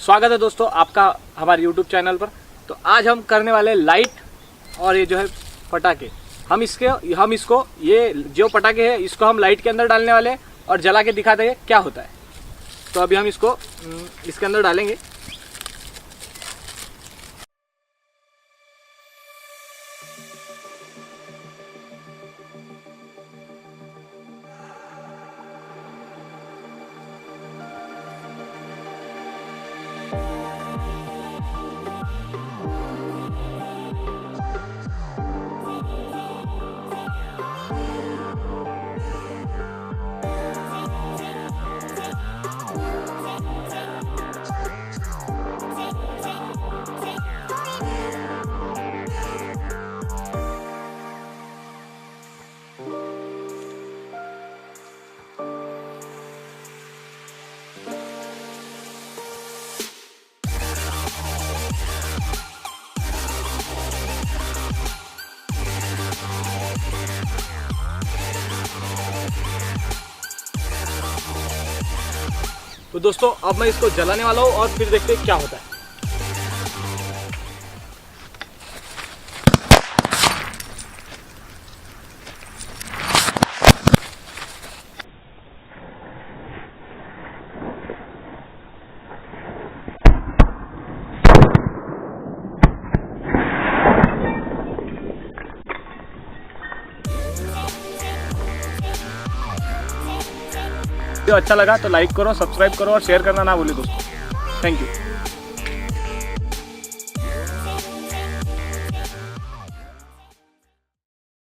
स्वागत है दोस्तों आपका हमारे YouTube चैनल पर। तो आज हम करने वाले लाइट और ये जो है पटाखे। हम इसको ये जो पटाखे है इसको हम लाइट के अंदर डालने वाले हैं और जला के दिखा देंगे क्या होता है। तो अभी हम इसको इसके अंदर डालेंगे। तो दोस्तों अब मैं इसको जलाने वाला हूँ और फिर देखते हैं क्या होता है। वीडियो अच्छा लगा तो लाइक करो, सब्सक्राइब करो और शेयर करना ना भूलिए दोस्तों। Thank you.